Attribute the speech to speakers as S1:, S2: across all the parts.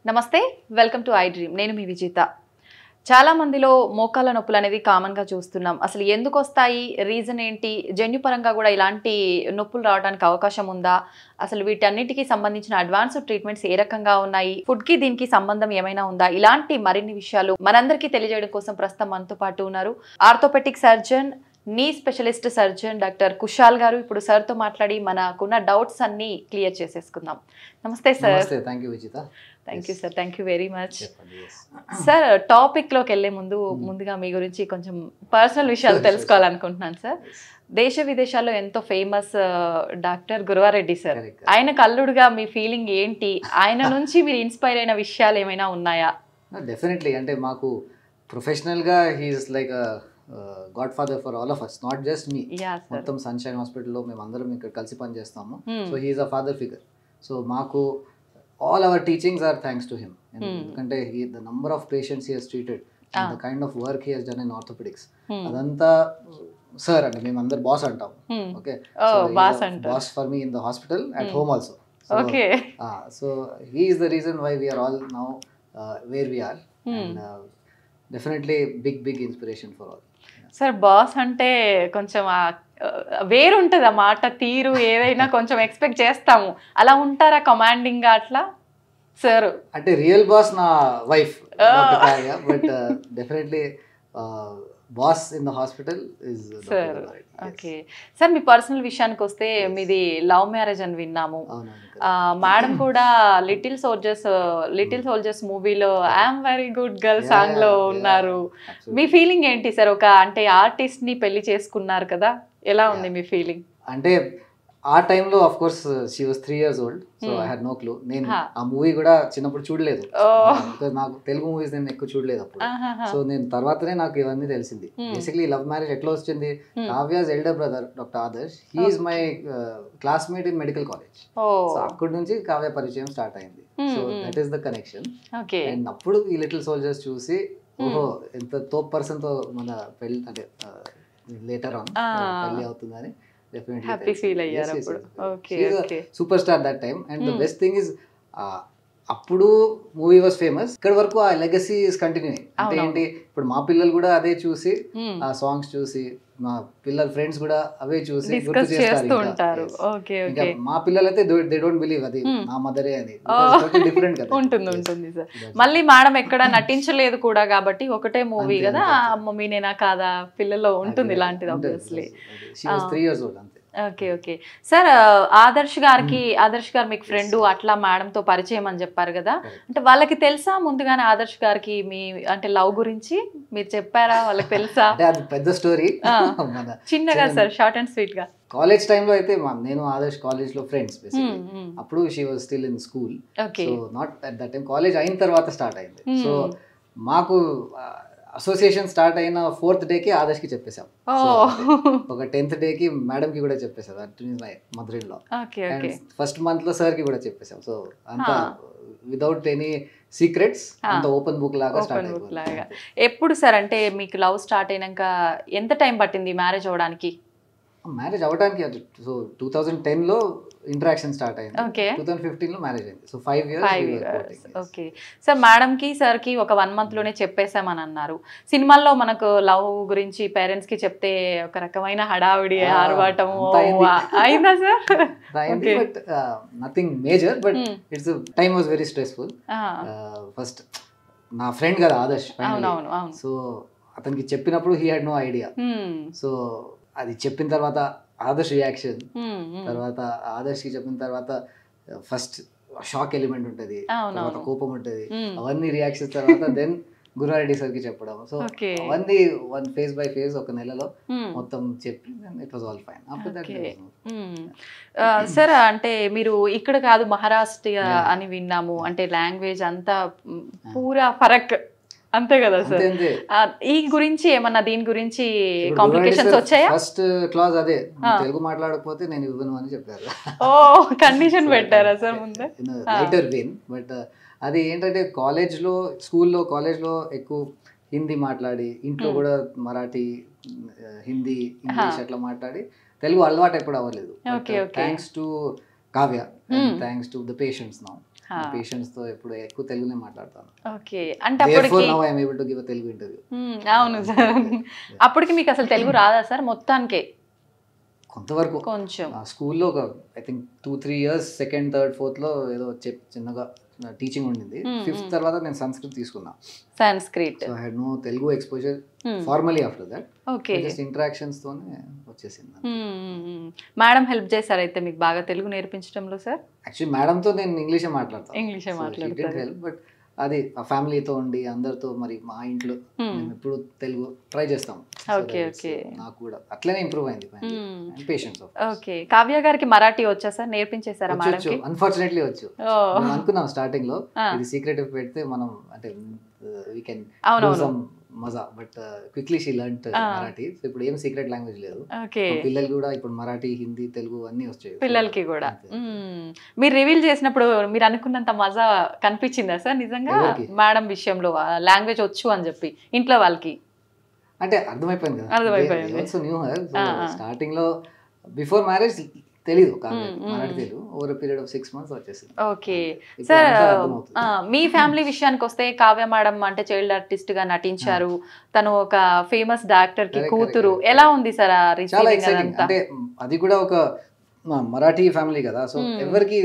S1: నమస్తే welcome to I dream నేను మీ విజిత చాలా మందిలో మోకాళ్ళ నొప్పులు అనేది కామన్ గా చూస్తున్నాం అసలు ఎందుకు వస్తాయి రీజన్ ఏంటి జన్యుపరంగా కూడా ఇలాంటి నొప్పులు రావడానికి అవకాశం ఉందా అసలు వీటన్నిటికి సంబంధించిన అడ్వాన్స్ ట్రీట్మెంట్స్ ఏ రకంగా ఉన్నాయి ఫుడ్ కి దీనికి సంబంధం ఏమైనా ఉందా ఇలాంటి మరిన్ని విషయాలు మనందరికీ తెలియజేయడం కోసం ప్రస్తుతం మనతో పాటు ఉన్నారు ఆర్థోపెటిక్ సర్జన్ నీ స్పెషలిస్ట్ సర్జన్ డాక్టర్ కుశాల్ గారు ఇప్పుడు సార్ తో మాట్లాడి మనకున్న డౌట్స్ అన్ని క్లియర్ చేసేసుకుందాం నమస్తే సార్
S2: నమస్తే thank you Vijitha
S1: thank you sir thank you very much sir topic లోకి వెళ్ళే ముందుగా మీ గురించి కొంచెం పర్సనల్ విషయాలు తెలుసుకోవాలనుకుంటున్నాను సార్ దేశ విదేశాల్లో ఎంతో ఫేమస్ డాక్టర్ గురువారెడ్డి సార్ ఆయనకు అల్లుడుగా మీ ఫీలింగ్ ఏంటి ఆయన నుంచి మీరు ఇన్స్పైర్ అయిన విషయాలు ఏమైనా ఉన్నాయా
S2: డెఫినెట్లీ అంటే మాకు ప్రొఫెషనల్ గా he is like god father for all of us not just me మొత్తం సన్షైన్ హాస్పిటల్లో మేము అందరం ఇక్కడ కలిసి పనిచేస్తాము so he is a father figure so మాకు all our teachings are thanks to him ఎందుకంటే the number of patients he has treated and the kind of work he has done in orthopedics అదంతా sir అంటే మేము అందరు boss అంటాం okay boss for me in the hospital at home also
S1: okay
S2: so he is the reason why we are all now where we are and definitely big inspiration for all
S1: sir boss అంటే కొంచెం వేరుంటది ఆ మాట తీరు ఏదైనా కొంచెం expect చేస్తాము అలా ఉంటారా కమాండింగ్ గా అట్లా సార్
S2: అంటే రియల్ బాస్ నా wife but definitely boss in the hospital is
S1: sir okay sir మీ పర్సనల్ విషయానికి వస్తే మీది లవ్ మ్యారేజ్ అని విన్నాము మేడం కూడా లిటిల్ సోల్జర్స్ మూవీలో I'm very good girl song లో ఉన్నారు మీ ఫీలింగ్ ఏంటి సార్ ఒక అంటే ఆర్టిస్ట్ ని పెళ్లి చేసుకున్నారు కదా ఎలా ఉంది మీ ఫీలింగ్
S2: అంటే ఆ టైంలో of course she was 3 years old so I had no clue నేను ఆ మూవీ కూడా చిన్నప్పుడు చూడలేదు బికాజ్ నాకు తెలుగు మూవీస్ నేను ఎక్కువ చూడలేదు అప్పుడు సో నేను తర్వాతనే నాకు ఇవన్నీ తెలిసింది బేసిక్లీ లవ్ మ్యారేజ్ ఎట్లా వచ్చింది Kavya's elder brother doctor Adarsh he's my classmate in medical college so అక్కడి నుంచి కావ్య పరిచయం స్టార్ట్ అయింది so that is the connection and అప్పుడు ఈ లిటిల్ సోల్జర్స్ చూసి ఓహో ఎంత తోప్ పర్సన్ తో మన పెళ్లి అంటే లేటర్ ఆన్ పెళ్లి అవుతుందని
S1: హ్యాపీ ఫీల్ అయ్యారు అప్పుడు okay okay
S2: super star that time and the best thing is అప్పుడు మూవీ వాస్ ఫేమస్ ఇక్కడ వరకు ఆ లెగసీ ఇస్ కంటిన్యూ అంటే ఏంటి ఇప్పుడు మా పిల్లలు కూడా అదే చూసి ఆ సాంగ్స్ చూసి మా పిల్లల ఫ్రెండ్స్ కూడా అవే చూసి గుర్తు చేస్తారు మా పిల్లలు అయితే దే డోంట్ బిలీవ్ అది నా మదరే అని డిఫరెంట్ కదా
S1: ఉంటుంది సార్ మళ్ళీ మేడం ఎక్కడ నటించలేదు కూడా కాబట్టి ఒకటే మూవీ కదా మమ్మీ నేనా కాదా పిల్లల్లో ఉంటుంది ఇలాంటిది obviously
S2: she was 3 years old అంతే
S1: ఓకే ఓకే సార్ ఆదర్శ్ గారు మీకు ఫ్రెండ్ అట్లా మేడం తో పరిచయం అని చెప్పారు కదా అంటే వాళ్ళకి తెలుసా ముందుగానే ఆదర్శ్ గారికి మీ అంటే లవ్ గురించి మీరు చెప్పారా వాళ్ళకి తెలుసా
S2: అది పెద్ద స్టోరీ
S1: చిన్నగా సార్ షార్ట్ అండ్ స్వీట్ గా
S2: కాలేజ్ టైంలో అయితే నేను ఆదర్శ్ కాలేజ్ లో ఫ్రెండ్స్ బేసికల్లీ అప్పుడు she was still in school so not at that time college అయిన తర్వాత స్టార్ట్ అయింది సో మాకు అసోసియేషన్ స్టార్ట్ అయిన 4th డేకి ఆదర్శ్ కి చెప్పేసాం ఒక 10th డేకి మేడం కి కూడా చెప్పేసాం my mother in law first month లో సార్ కి కూడా చెప్పేసాం సో అంత వితౌట్ ఎనీ సీక్రెట్స్ అంత ఓపెన్ బుక్ లాగా స్టార్ట్ అయిపోయింది
S1: ఎప్పుడు సార్ అంటే మీకు లవ్ స్టార్ట్ అయినాక ఎంత టైం పట్టింది మ్యారేజ్ అవడానికి
S2: మ్యారేజ్ అవడానికి సో 2010 లో ఇంటరాక్షన్ స్టార్ట్ అయింది 2015 లో మ్యారేజ్ అయింది so 5 years
S1: okay sir madam కి సార్ కి ఒక 1 month లోనే చెప్పేసామని అన్నారు సినిమాల్లో మనకు లవ్ గురించి పేరెంట్స్ కి చెప్తే ఒక రకమైన హడావిడి ఆర్వాటం అయిందా sir
S2: but nothing major but it's time was very stressful first నా ఫ్రెండ్ కదా ఆదర్శ్ సో అతనికి చెప్పినప్పుడు he had no idea so అది చెప్పిన తర్వాత ఆదర్శ్ రియాక్షన్ తర్వాత ఆదర్శ్ కి చెప్పిన తర్వాత ఫస్ట్ షాక్ ఎలిమెంట్ ఉంటది తర్వాత కోపం ఉంటది అవన్నీ రియాక్షన్స్ తర్వాత దెన్ గురువారెడ్డి సార్ కి చెప్పడం సో అవన్నీ వన్ ఫేజ్ బై ఫేజ్ ఒక నెలలో మొత్తం చెప్పి it was all fine after that
S1: sir అంటే మీరు ఇక్కడ కాదు మహారాష్ట్ర అని విన్నాము అంటే లాంగ్వేజ్ అంతా పూరా ఫరక్ అంతే కదా సార్ ఈ గురించి ఏమన్నా దీని గురించి కాంప్లికేషన్స్ వచ్చాయా
S2: ఫస్ట్ క్లాజ్ అదే తెలుగు మాట్లాడకపోతే నేను ఇవ్వను అని చెప్పారు
S1: ఓ కండిషన్ పెట్టారా సార్ ముందే
S2: లైటర్ వెయిన్ బట్ అది ఏంటంటే స్కూల్లో కాలేజ్లో ఎక్కువ హిందీ మాట్లాడి ఇంట్లో కూడా మరాఠీ హిందీ ఇంగ్లీష్ అట్లా మాట్లాడి తెలుగు అలవాటు ఎప్పుడు అవ్వలేదు thanks to Kavya thanks to the patients now. Patients తో ఎప్పుడు ఎక్కువ తెలుగునే మాట్లాడతాను.
S1: ఓకే, అంటే అప్పటికి
S2: now I am able to give a Telugu interview.
S1: అవును సార్. అప్పటికి మీకు అసలు తెలుగు రాదా సార్? మొత్తానికే
S2: కొంతవరకు
S1: కొంచెం
S2: స్కూల్లో ఒక I think 2-3 years second third fourth లో ఏదో చిన్నగా టీచింగ్ ఉండింది. ఫిఫ్త్ తర్వాత నేను సంస్కృత్ తీసుకున్నా.
S1: Sanskrit.
S2: So I had no Telugu exposure formally after that.
S1: Okay,
S2: just interactions తోనే వచ్చేసింది.
S1: మేడం హెల్ప్ చేశారు అయితే మీకు బాగా తెలుగు నేర్పించడంలో సార్?
S2: యాక్చువల్లీ మేడం తో నేను ఇంగ్లీషే మాట్లాడతాను.
S1: ఇంగ్లీషే మాట్లాడతారు.
S2: హెల్ప్, బట్ అది ఆ ఫ్యామిలీతో ఉండి అందరితో, మరి మా ఇంట్లో మేము ఎప్పుడు తెలుగు ట్రై చేస్తాం.
S1: ఓకే ఓకే,
S2: నాకు కూడా అట్లనే ఇంప్రూవ్ అయింది పేషెన్స్.
S1: ఓకే, కావ్య గారికి మరాఠీ వచ్చా సార్? నేర్పించేశారా మేడంకి?
S2: అన్ఫార్చునేట్లీ వచ్చు. అనుకున్నాం స్టార్టింగ్ లో ఇది సీక్రెట్ పెడితే మనం అంటే వీ కెన్ డూ సమ్ మజా, but quickly she learned Marathi. So ఇప్పుడు ఏం సీక్రెట్ లాంగ్వేజ్ లేదు. పిల్లలు కూడా ఇప్పుడు మరాఠీ, హిందీ, తెలుగు అన్ని వచ్చాయి పిల్లలకి కూడా.
S1: మీరు రివీల్ చేసినప్పుడు మీరు అనుకున్నంత మజా కనిపించిందా సార్ నిజంగా మేడం విషయంలో? లాంగ్వేజ్ వచ్చు అని చెప్పి ఇంట్లో వాళ్ళకి
S2: అంటే అర్థమైపోయింది కదా.
S1: అర్థమైపోయింది.
S2: స్టార్టింగ్ లో బిఫోర్ మ్యారేజ్ తెలీదు Marathi Telugu. Over period of 6 months వచ్చేసింది.
S1: ఓకే సార్, మీ ఫ్యామిలీ విషయానికి వస్తే కావ్య మేడం అంటే చైల్డ్ ఆర్టిస్ట్ గా నటించారు. తను ఒక ఫేమస్ డాక్టర్ కి కూతురు. ఎలా ఉంది సార్ ఆ రిసీవింగ్ అదంతా?
S2: అంటే అది కూడా ఒక మరాఠీ ఫ్యామిలీ కదా. సో ఎవరికి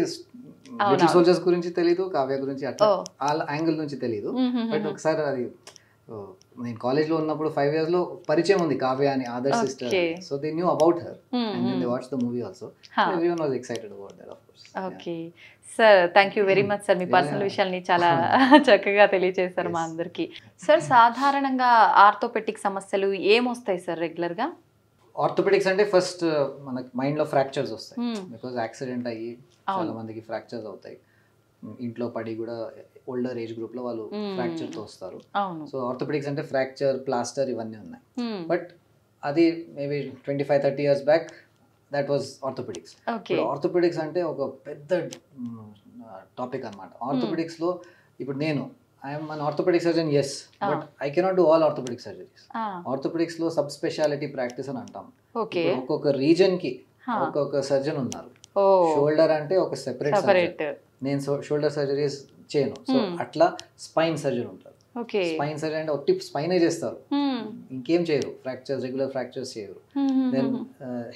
S2: లిటిల్ సోల్జర్స్ గురించి తెలీదు, కావ్య గురించి అట్లా ఆ యాంగిల్ నుంచి తెలీదు. బట్ ఒకసారి అది నేను కాలేజ్ లో ఉన్నప్పుడు 5 years లో పరిచయం ఉంది కావ్య అని, other sister. So they knew about her and then they watched the movie also. Everyone was excited about that of course.
S1: Okay sir, thank you very much sir. మీ పర్సనల్ విషయాల్ని చాలా చక్కగా తెలియజేశారు మా అందరికి. సార్, సాధారణంగా ఆర్థోపెటిక్ సమస్యలు ఏమొస్తాయి సార్ రెగ్యులర్ గా?
S2: ఆర్థోపెడిక్స్ అంటే ఫస్ట్ మనకి మైండ్ లో ఫ్రాక్చర్స్ వస్తాయి. బికాజ్ యాక్సిడెంట్ అయ్యి చాలా మందికి ఫ్రాక్చర్స్ అవుతాయి. ఇంట్లో పడి కూడా ఓల్డర్ ఏజ్ గ్రూప్ లో వాళ్ళు ఫ్రాక్చర్ తో వస్తారు. సో ఆర్థోపెడిక్స్ అంటే ఫ్రాక్చర్, ప్లాస్టర్ ఇవన్నీ ఉన్నాయి. బట్ అది maybe 25-30 years back that was orthopaedics. Orthopaedics అంటే ఒక పెద్ద టాపిక్ అన్నమాట. ఆర్థోపెడిక్స్ లో ఇప్పుడు నేను I'm an orthopaedic surgeon, yes, but I cannot do all orthopaedic surgeries. Orthopaedics లో సబ్ స్పెషాలిటీ ప్రాక్టీస్ అని అంటాం. ఒక్కొక్క రీజన్ కి ఒక్కొక్క సర్జన్ ఉన్నారు. షోల్డర్ అంటే ఒక సెపరేట్, నేను షోల్డర్ సర్జరీస్ చేయను. సో అట్లా స్పైన్ సర్జన్ ఉంటారు. స్పైన్ సర్జన్ అంటే ఒట్టి స్పైనే చేస్తారు, ఇంకేం చేయరు. ఫ్రాక్చర్స్, రెగ్యులర్ ఫ్రాక్చర్స్ చేయరు. దెన్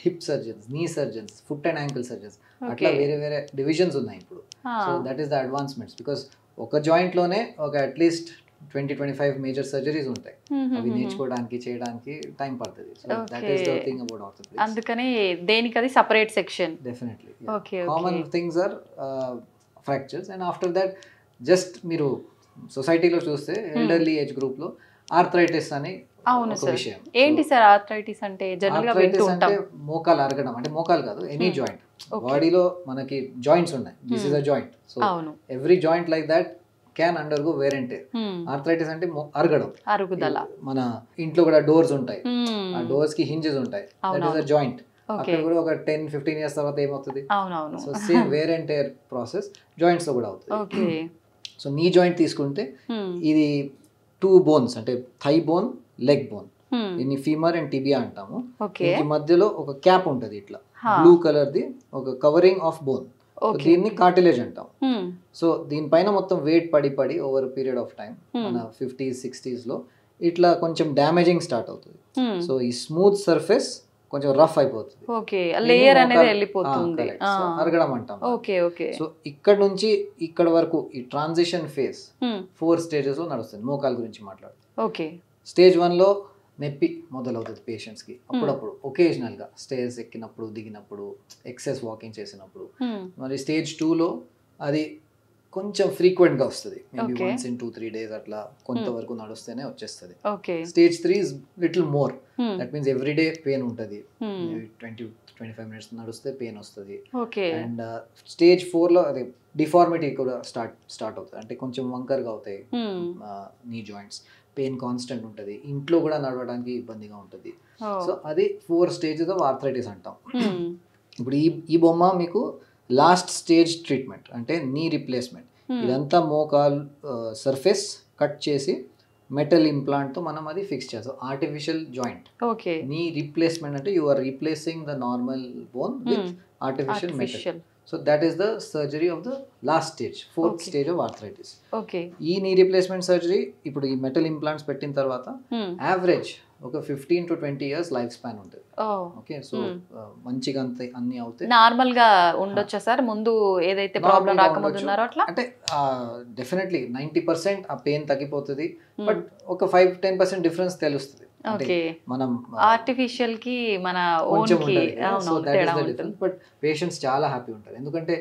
S2: హిప్ సర్జన్స్, నీ surgeons, foot and ankle surgeons, అట్లా వేరే వేరే డివిజన్స్ ఉన్నాయి ఇప్పుడు. So that is the advancements. Because ఒక జాయింట్ లోనే ఒక అట్లీస్ట్ 20-25 మేజర్ సర్జరీస్ ఉంటాయి. అవి నేర్చుకోవడానికి, చేయడానికి టైం పడుతుంది. So that is the thing about orthopaedics.
S1: అందుకని దేనికి అది separate section.
S2: Definitely common things are fractures. And after that just మీరు సొసైటీలో చూస్తే ఎల్డర్లీ ఏజ్ గ్రూప్ లో ఆర్థరైటిస్ అని ఒక విషయం.
S1: ఏంటి సార్ ఆర్థరైటిస్ అంటే? జనరల్ గా వింటూ ఉంటాం
S2: మోకాలు అరగడం, అంటే మోకాలు కాదు, ఎనీ జాయింట్. బాడీలో మనకి జాయింట్స్ ఉన్నాయి. This is a joint. So every joint like that can undergo wear and tear. Arthritis అంటే అరగడం, అరుగుదల. మన ఇంట్లో కూడా డోర్స్ ఉంటాయి, ఆ డోర్స్ కి హింజెస్ ఉంటాయి. That is a joint. అక్కడ కూడా ఒక 10-15 years తర్వాత ఏమవుతుంది? So same wear and tear process joints లో కూడా అవుతుంది. సో నీ జాయింట్ తీసుకుంటే ఇది 2 bones, అంటే థై బోన్, లెగ్ బోన్. దీన్ని ఫీమర్ అండ్ టిబియా అంటాము. దీనికి మధ్యలో ఒక క్యాప్ ఉంటుంది ఇట్లా బ్లూ కలర్ ది, ఒక కవరింగ్ ఆఫ్ బోన్. దీన్ని కార్టిలేజ్ అంటాం. సో దీనిపైన మొత్తం వెయిట్ పడి పడి ఓవర్ పీరియడ్ ఆఫ్ టైం మన 50s 60s లో ఇట్లా కొంచెం డ్యామేజింగ్ స్టార్ట్ అవుతుంది. సో ఈ స్మూత్ సర్ఫేస్ కొంచెం రఫ్ అయిపోతుంది.
S1: లేయర్ అనేది వెళ్ళిపోతుంది,
S2: అరగడం అంటాం. సో ఇక్కడ నుంచి ఇక్కడ వరకు ఈ ట్రాన్సిషన్ ఫేజ్ 4 stages లో నడుస్తుంది. మోకాల గురించి మాట్లాడుతుంది. స్టేజ్ 1 లో నొప్పి మొదలవుతుంది పేషెంట్స్ కి. అప్పుడప్పుడు ఒకేజనల్ గా స్టేజ్ ఎక్కినప్పుడు, దిగినప్పుడు, ఎక్సెస్ వాకింగ్ చేసినప్పుడు. మరి స్టేజ్ 2 లో అది కొంచెం ఫ్రీక్వెంట్ గా వస్తుంది. మేబీ once in 2-3 days అట్లా కొంతవరకు నడుస్తేనే వచ్చేస్తుంది. Stage 3 is little more. That means everyday pain ఉంటుంది. 20-25 minutes నడిస్తే పెయిన్ వస్తుంది. అండ్ స్టేజ్ 4 లో అది డిఫార్మిటీ కూడా స్టార్ట్ అవుతుంది. అంటే కొంచెం వంకర్గా అవుతాయి నీ జాయింట్స్, పెయిన్ కాన్స్టెంట్ ఉంటుంది, ఇంట్లో కూడా నడవడానికి ఇబ్బందిగా ఉంటుంది. సో అది 4 stages ఆఫ్ ఆర్థరైటిస్ అంటాం. ఇప్పుడు ఈ బొమ్మ మీకు లాస్ట్ స్టేజ్ ట్రీట్మెంట్, అంటే నీ రిప్లేస్మెంట్. ఇదంతా మోకాల్ సర్ఫేస్ కట్ చేసి మెటల్ ఇంప్లాంట్ తో మనం అది ఫిక్స్ చేస్తాం. Artificial joint. నీ రీప్లేస్మెంట్ అంటే you are replacing the normal bone with artificial metal. So that is the surgery of the last stage, 4th stage of arthritis. ఈ knee replacement surgery ఇప్పుడు ఈ metal implants పెట్టిన తర్వాత average ఒక 15 to 20 years life span ఉంటుంది. Okay, so మంచిగా అంతే అన్ని అవుతాయి.
S1: నార్మల్ గా ఉండొచ్చా సార్ ముందు ఏదైతే ప్రాబ్లం రాకముందు ఉన్నారో అట్లా?
S2: అంటే డెఫినెట్లీ 90% ఆ పెయిన్ తగ్గిపోతుంది, బట్ ఒక 5-10% డిఫరెన్స్ తెలుస్తుంది. మనం
S1: ఆర్టిఫిషియల్ కి మన ఓన్ కి
S2: బట్ పేషెంట్స్ చాలా హ్యాపీ ఉంటారు, ఎందుకంటే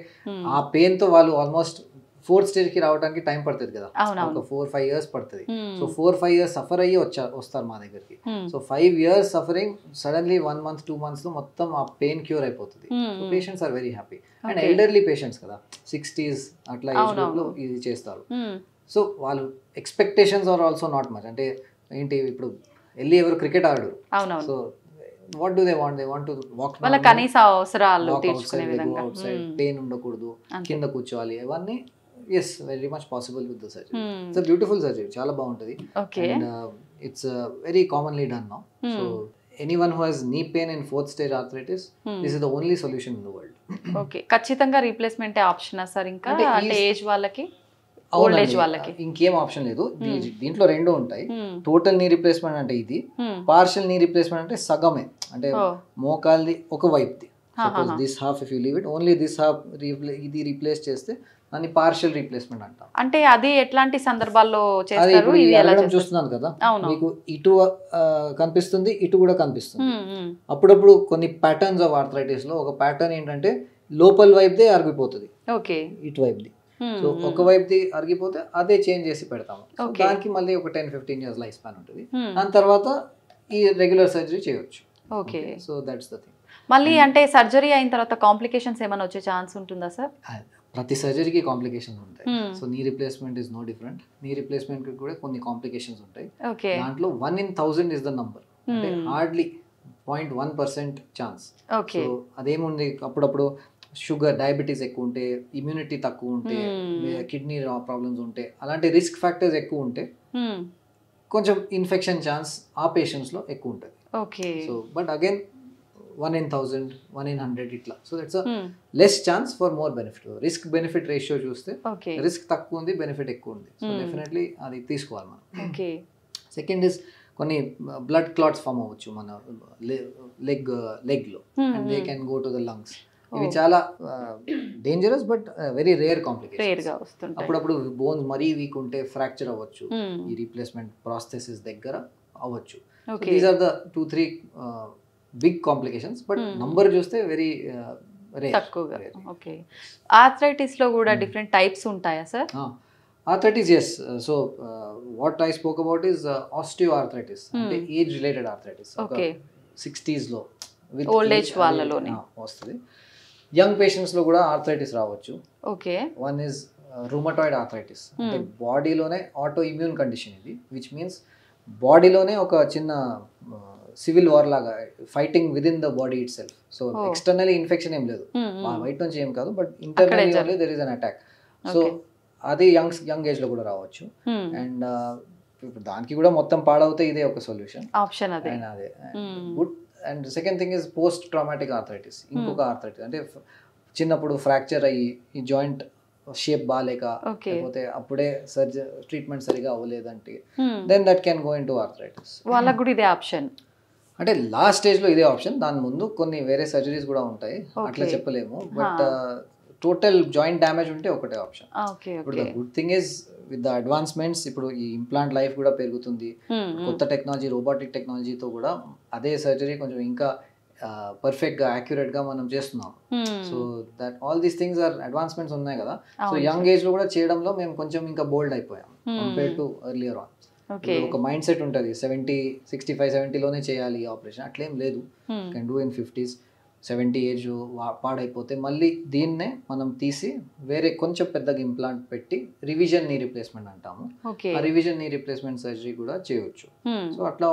S2: ఆ పెయిన్ తో వాళ్ళు ఆల్మోస్ట్ 4th స్టేజ్ కి రావడానికి టైం పడుతుంది కదా, ఒక 4-5 years పడుతుంది. సో 4-5 years సఫర్ అయ్యి వస్తారు మా దగ్గరికి. So 5 years suffering suddenly 1 month 2 months లో మొత్తం ఆ పెయిన్ క్యూర్ అయిపోతుంది. Patients are very happy. And elderly patients కదా, 60s అట్లా ఏజ్ గ్రూప్ లో ఇది చేస్తారు. సో వాళ్ళు expectations are also not much. అంటే ఏంటి, ఇప్పుడు వెళ్ళి ఎవరు క్రికెట్ ఆడరు. So what do they want? They want to walk,
S1: వాళ్ళ కనీస అవసరాలు తీర్చుకునే విధంగా,
S2: పెయిన్ ఉండకూడదు, కింద కూర్చోవాలి, ఇవన్నీ yes, very much possible with the surgery. It's a beautiful surgery, చాలా బాగుంటది. And it's very commonly done now. So anyone who has knee pain in 4th stage arthritis, this is the only solution in the world.
S1: Okay, ఖచ్చితంగా replacement ఆప్షనా sir? ఇంకా అంటే age వాళ్ళకి, old age వాళ్ళకి
S2: ఇంకేం option లేదు. దీంట్లో రెండు ఉంటాయి. టోటల్ నీ రీప్లేస్మెంట్ అంటే ఇది, పార్షియల్ నీ రీప్లేస్మెంట్ అంటే సగమే, అంటే మోకాల్ది ఒక వైపుది. Suppose this half if you leave it, only this half ఇది రీప్లేస్ చేస్తే దాన్ని పార్షియల్ రీప్లేస్మెంట్ అంటాం.
S1: అంటే అది ఎట్లాంటి సందర్భాల్లో చేస్తారు? ఇది ఎలా
S2: చూస్తున్నాను కదా, మీకు ఇటు కనిపిస్తుంది, ఇటు కూడా కనిపిస్తుంది. అప్పుడప్పుడు కొన్ని ప్యాటర్న్స్ ఆఫ్ ఆర్థరైటిస్ లో ఒక ప్యాటర్న్ ఏంటంటే లోపల వైపుదే అరిగిపోతుంది, ఇటు వైపుది. సో ఒక వైపుది అరిగిపోతే అదే చేంజ్ చేసి పెడతాము. దానికి మళ్ళీ ఒక 10-15 years లైఫ్ స్పాన్ ఉంటుంది. దాని తర్వాత ఈ రెగ్యులర్ సర్జరీ చేయొచ్చు. So that's the thing.
S1: మళ్ళీ అంటే సర్జరీ అయిన తర్వాత కాంప్లికేషన్స్ ఏమైనా వచ్చే ఛాన్స్ ఉంటుందా సార్?
S2: ప్రతి సర్జరీకి కాంప్లికేషన్స్ ఉంటాయి. So knee replacement is no different. Knee replacement కి కూడా కొన్ని కాంప్లికేషన్స్ ఉంటాయి. దాంట్లో 1 in 1000 ఇస్ ద నంబర్, అంటే హార్డ్లీ 0.1% ఛాన్స్. సో అదేముంది, అప్పుడప్పుడు షుగర్, డయాబెటీస్ ఎక్కువ ఉంటే, ఇమ్యూనిటీ తక్కువ ఉంటే, కిడ్నీ ప్రాబ్లమ్స్ ఉంటే, అలాంటి రిస్క్ ఫ్యాక్టర్స్ ఎక్కువ ఉంటే కొంచెం ఇన్ఫెక్షన్ ఛాన్స్ ఆ పేషెంట్స్ లో ఎక్కువ ఉంటుంది. So but again 1 in 1000, 1 in 100 ఇట్లా. So that's less chance for more benefit. Risk benefit ratio చూస్తే రిస్క్ తక్కువ ఉంది, బెనిఫిట్ ఎక్కువ ఉంది. సో డెఫినెట్లీ అది తీసుకోవాలి మనం. సెకండ్ ఇస్ కొన్ని బ్లడ్ క్లాట్స్ ఫామ్ అవ్వచ్చు మన లెగ్ లో, and they can go to the lungs. ఇవి చాలా dangerous but very rare complications. అప్పుడప్పుడు బోన్స్ మరీ వీక్ ఉంటే ఫ్రాక్చర్ అవ్వచ్చు, ఈ రీప్లేస్మెంట్ ప్రాస్థెసిస్ దగ్గర అవ్వచ్చు. These are the 2-3 big complications, but number చూస్తే వెరీ
S1: తక్కువగా. ఓకే, ఆర్థరైటిస్ లో కూడా డిఫరెంట్ టైప్స్ ఉంటాయా sir?
S2: Arthritis, yes. So what I spoke about is osteoarthritis, అంటే age related arthritis. Okay, 60s లో విత్
S1: ఓల్డ్ ఏజ్ వాళ్ళలోనే
S2: వస్తుంది. యంగ్ పేషెంట్స్ లో కూడా ఆర్థరైటిస్ రావచ్చు.
S1: Okay,
S2: one is rheumatoid arthritis, అంటే బాడీలోనే ఆటో ఇమ్యూన్ కండిషన్ ఇది, which means బాడీలోనే ఒక చిన్న సివిల్ వార్ లాగా fighting with in the body it self. So externally infection ఏం లేదు, బయట నుంచి ఏం కాదు, but internally there is an attack. So అది యంగ్ ఏజ్ లో కూడా రావచ్చు. అండ్ ఇప్పుడు దానికి కూడా మొత్తం పాడవుతే ఇదే ఒక సొల్యూషన్
S1: ఆప్షన్. అదే
S2: good. And second thing is post traumatic arthritis, ఇంకొక ఆర్థరైటిస్, అంటే చిన్నప్పుడు ఫ్రాక్చర్ అయ్యి ఈ జాయింట్ షేప్ బాగాలేక, లేకపోతే అప్పుడే ట్రీట్మెంట్ సరిగా అవ్వలేదంటే, then that can go into arthritis.
S1: వాళ్ళకు కూడా ఇదే ఆప్షన్,
S2: అంటే లాస్ట్ స్టేజ్ లో ఇదే ఆప్షన్. దాని ముందు కొన్ని వేరే సర్జరీస్ కూడా ఉంటాయి, అట్లా చెప్పలేము. బట్ టోటల్ జాయింట్ డ్యామేజ్ ఉంటే ఒకటే ఆప్షన్. ఇప్పుడు the good thing is with the advancements, ఇప్పుడు ఈ ఇంప్లాంట్ లైఫ్ కూడా పెరుగుతుంది, కొత్త టెక్నాలజీ, రోబోటిక్ టెక్నాలజీతో కూడా అదే సర్జరీ కొంచెం ఇంకా పర్ఫెక్ట్ గా యాక్యురేట్ గా మనం చేస్తున్నాం. So that all these things are advancements ఉన్నాయి కదా. సో యంగ్ ఏజ్ లో కూడా చేయడంలో మేము కొంచెం ఇంకా బోల్డ్ అయిపోయాం కంపేర్ టు ఎర్లియర్ ఆన్. ఒక మైండ్ సెట్ ఉంటుంది, 65-70 లోనే చేయాలి ఆపరేషన్, అట్లేం లేదు. Can do in 50s. 70 age పాడైపోతే మళ్ళీ దీన్నే మనం తీసి వేరే కొంచెం పెద్దగా ఇంప్లాంట్ పెట్టి రివిజన్ నీ రీప్లేస్మెంట్ అంటాము. ఆ రివిజన్ నీ రీప్లేస్మెంట్ సర్జరీ కూడా చేయొచ్చు. సో అట్లా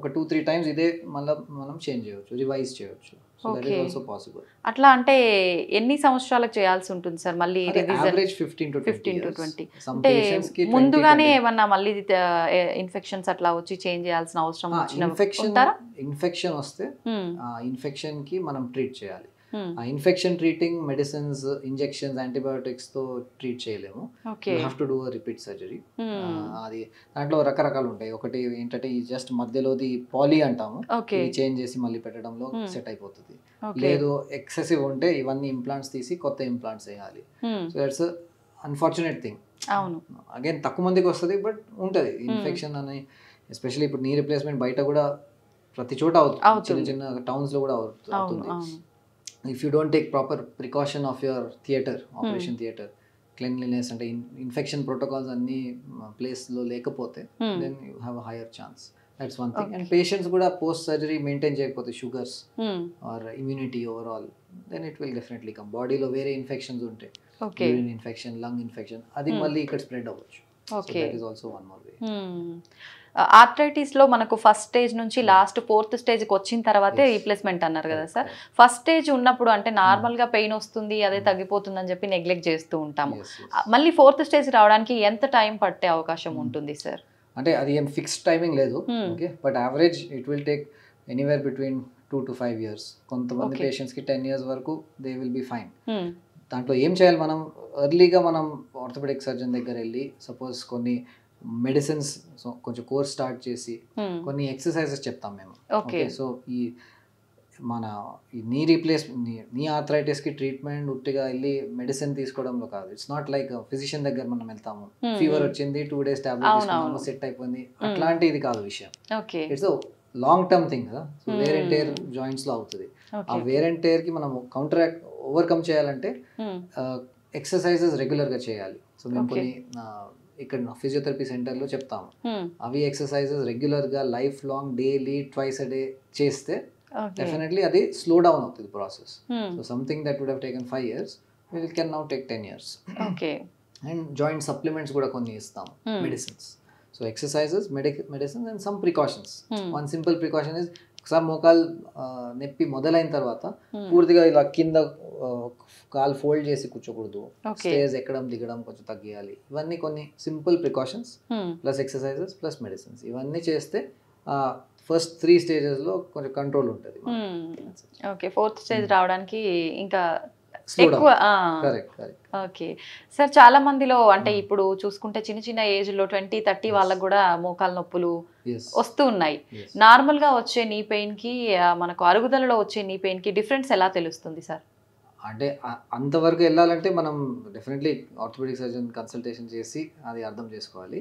S2: ఒక 2-3 times ఇదే మళ్ళీ మనం చేంజ్ చేయొచ్చు, రివైజ్ చేయొచ్చు. So that is also possible.
S1: అట్లా అంటే ఎన్ని సంవత్సరాలకు చేయాల్సి ఉంటుంది సార్ మళ్ళీ రివిజన్?
S2: Average 15 to 20.
S1: అంటే ముందుగానే ఏమన్నా మళ్ళీ ఇన్ఫెక్షన్స్ అట్లా వచ్చి చేంజ్ చేయాల్సిన అవసరం
S2: ఇన్ఫెక్షన్ వస్తే ఆ ఇన్ఫెక్షన్ కి మనం ట్రీట్ చేయాలి. ఆ infection treating medicines, injections, antibiotics తో ట్రీట్ చేయలేము. You have to do repeat surgery. అది దాంట్లో రకరకాలు ఉంటాయి. ఒకటి ఏంటంటే ఈ జస్ట్ మధ్యలోది పాలీ అంటాము, చేంజ్ చేసి మళ్ళీ పెట్టడంలో సెట్ అయిపోతుంది. లేదు ఎక్సెసివ్ ఉంటే ఇవన్నీ ఇంప్లాంట్స్ తీసి కొత్త ఇంప్లాంట్స్ వేయాలి. So that's unfortunate thing. Again తక్కువ మందికి వస్తుంది, బట్ ఉంటుంది ఇన్ఫెక్షన్ అని. ఎస్పెషల్లీ ఇప్పుడు నీ రిప్లేస్మెంట్ బయట కూడా ప్రతి చోట అవుతుంది, చిన్న చిన్న టౌన్స్ లో కూడా అవుతుంది. If you don't take proper precaution of your theatre, operation theatre, cleanliness అంటే ఇన్ఫెక్షన్ ప్రోటోకాల్స్ అన్ని ప్లేస్ లో లేకపోతే then you have a higher chance. That's one thing. And patients కూడా పోస్ట్ సర్జరీ మెయింటైన్ చేయకపోతే sugars or immunity overall, then it will definitely come. బాడీలో వేరే infections ఉంటాయి, urine infection, lung infection, అది మళ్ళీ ఇక్కడ స్ప్రెడ్ అవ్వచ్చు. That is also one more way.
S1: Arthritis లో మనకు ఫస్ట్ స్టేజ్ నుంచి లాస్ట్ 4th స్టేజ్కి వచ్చిన తర్వాతే రీప్లేస్మెంట్ అన్నారు కదా సార్. ఫస్ట్ స్టేజ్ ఉన్నప్పుడు అంటే నార్మల్ గా పెయిన్ వస్తుంది, అదే తగ్గిపోతుంది అని చెప్పి నెగ్లెక్ట్ చేస్తూ ఉంటాము. మళ్ళీ 4th స్టేజ్ రావడానికి ఎంత టైం పట్టే అవకాశం ఉంటుంది సార్?
S2: అంటే అది ఏం ఫిక్స్డ్ టైమింగ్ లేదు, okay, but average it will take anywhere between 2 to 5 years. కొంతమంది పేషెంట్స్ కి 10 years వరకు దే విల్ బి ఫైన్. దాంట్లో ఏం చేయాలి మనం? ఎర్లీగా మనం ఆర్థోపెడిక్ సర్జన్ దగ్గర వెళ్ళి సపోజ్ కొన్ని మెడిసిన్స్ కొంచెం కోర్స్ స్టార్ట్ చేసి కొన్ని ఎక్సర్సైజెస్ చెప్తాం మేము. ఓకే, సో ఈ మన నీ నీ ఆర్థరైటిస్కి ట్రీట్మెంట్ ఉట్టిగా వెళ్ళి మెడిసిన్ తీసుకోవడంలో కాదు. ఇట్స్ నాట్ లైక్ ఫిజిషియన్ దగ్గర మనం వెళ్తాము, ఫీవర్ వచ్చింది 2 days టాబ్లెట్ తీసుకున్నాము సెట్ అయిపోయింది, అట్లాంటి ఇది కాదు విషయం. ఇట్స్ లాంగ్ టర్మ్ థింగ్ కదా. So where and tear joints లో అవుతుంది. ఆ వేర్ అండ్ టేర్ కి మనం ఓవర్కమ్ చేయాలంటే ఎక్సర్సైజెస్ రెగ్యులర్ గా చేయాలి. సో మేము కొన్ని ఇక్కడ ఫిజియోథెరపీ సెంటర్లో చెప్తాము, అవి ఎక్సర్సైజెస్ రెగ్యులర్గా life long daily twice a day చేస్తే డెఫినెట్లీ అది స్లో డౌన్ అవుతుంది process. So something that would have taken 5 years will can now take 10 years. And joint supplements కూడా కొన్ని ఇస్తాం, medicines. So exercises, medicines and some precautions. One simple precaution is ఒకసారి మోకాలు నొప్పి మొదలైన తర్వాత పూర్తిగా ఇలా కింద కాలు ఫోల్డ్ చేసి కూర్చోకూడదు, స్టేజ్ ఎక్కడం దిగడం కొంచెం తగ్గియాలి. ఇవన్నీ కొన్ని simple precautions plus exercises plus medicines, ఇవన్నీ చేస్తే ఫస్ట్ 3 stages లో కొంచెం కంట్రోల్ ఉంటుంది.
S1: ఓకే, 4th స్టేజ్ రావడానికి ఇంకా
S2: ఎక్కువ.
S1: ఓకే సార్, చాలా మందిలో అంటే ఇప్పుడు చూసుకుంటే చిన్న చిన్న ఏజ్ లో 20-30 వాళ్ళకు కూడా మోకాలు నొప్పులు వస్తూ ఉన్నాయి. నార్మల్ గా వచ్చే నీ పెయిన్ కి మనకు అరుగుదలలో వచ్చే నీ పెయిన్ కి డిఫరెన్స్ ఎలా తెలుస్తుంది సార్?
S2: అంటే అంతవరకు వెళ్ళాలంటే మనం డెఫినెట్లీ ఆర్థోపెడిక్ సర్జన్ కన్సల్టేషన్ చేసి అది అర్థం చేసుకోవాలి.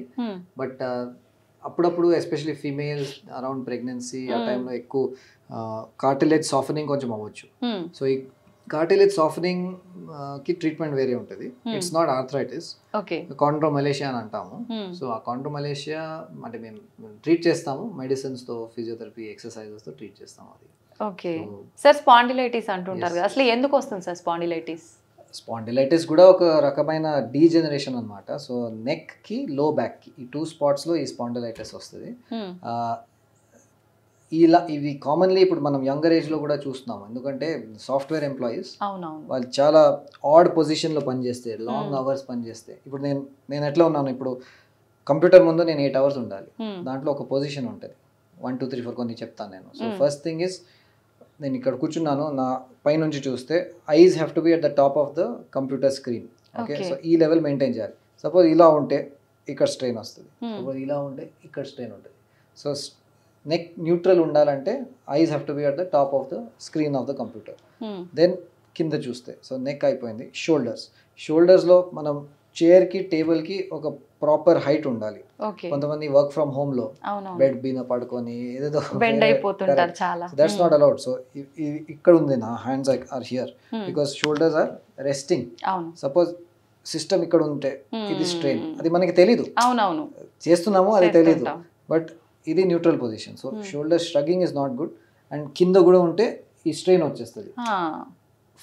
S2: బట్ అప్పుడప్పుడు ఎస్పెషల్లీ ఫీమేల్స్ అరౌండ్ ప్రెగ్నెన్సీ ఆ టైంలో ఎక్కువ కార్టిలేజ్ సాఫ్టనింగ్ కొంచెం అవ్వచ్చు. సో ఈ కార్టిలేజ్ సాఫ్టనింగ్ కి ట్రీట్మెంట్ వేరే ఉంటుంది. ఇట్స్ నాట్ ఆర్థరైటిస్, కాండ్రోమలేషియా అని అంటాము. సో ఆ కాండ్రోమలేషియా అంటే మేము ట్రీట్ చేస్తాము మెడిసిన్స్ తో, ఫిజియోథెరపీ, ఎక్సర్సైజెస్ తో ట్రీట్ చేస్తాము అది.
S1: ఓకే సార్, స్పాండిలైటిస్ అంటుంటారు కదా, అసలు ఎందుకు వస్తుంది సార్ స్పాండిలైటిస్?
S2: స్పాండిలైటిస్ కూడా ఒక రకమైన డీజనరేషన్ అన్నమాట. సో నెక్ కి, లో బ్యాక్ కి, ఈ 2 spots లో ఈ స్పాండిలైటిస్ వస్తుంది. ఇలా ఇవి కామన్లీ ఇప్పుడు మనం యంగర్ ఏజ్ లో కూడా చూస్తున్నాం. ఎందుకంటే సాఫ్ట్వేర్ ఎంప్లాయీస్ వాళ్ళు చాలా ఆడ్ పొజిషన్ లో పనిచేస్తే, లాంగ్ అవర్స్ పనిచేస్తే. ఇప్పుడు నేను ఎట్లా ఉన్నాను, ఇప్పుడు కంప్యూటర్ ముందు నేను 8 hours ఉండాలి. దాంట్లో ఒక పొజిషన్ ఉంటుంది, 1 2 3 4 కొన్ని చెప్తాను నేను. సో ఫస్ట్ థింగ్ ఇస్, నేను ఇక్కడ కూర్చున్నాను, నా పైనుంచి చూస్తే ice have to be at the top of the computer screen. Okay, so ఈ లెవెల్ మెయింటైన్ చేయాలి. సపోజ్ ఇలా ఉంటే ఇక్కడ స్ట్రెయిన్ వస్తుంది, సపోజ్ ఇలా ఉంటే ఇక్కడ స్ట్రెయిన్ ఉంటుంది. సో నెక్ న్యూట్రల్ ఉండాలంటే eyes have to be at the top of the screen of the computer. Then కింద చూస్తే, సో నెక్ అయిపోయింది. షోల్డర్స్లో మనం చైర్కి, టేబుల్కి ఒక ప్రాపర్ హైట్ ఉండాలి. కొంతమంది వర్క్ ఫ్రమ్ హోమ్ లో బెడ్ మీద పడుకొని ఏదేదో దట్స్ నాట్ అలౌడ్. సో ఇక్కడ ఉంది, నా hands are here because shoulders are resting. Suppose system ఇక్కడ ఉంటే ఇది స్ట్రెయిన్, అది మనకి తెలీదు, చేస్తున్నాము అది తెలీదు, బట్ ఇది neutral position. So shoulder shrugging is not good. And కింద కూడా ఉంటే ఈ స్ట్రెయిన్ వచ్చేస్తుంది.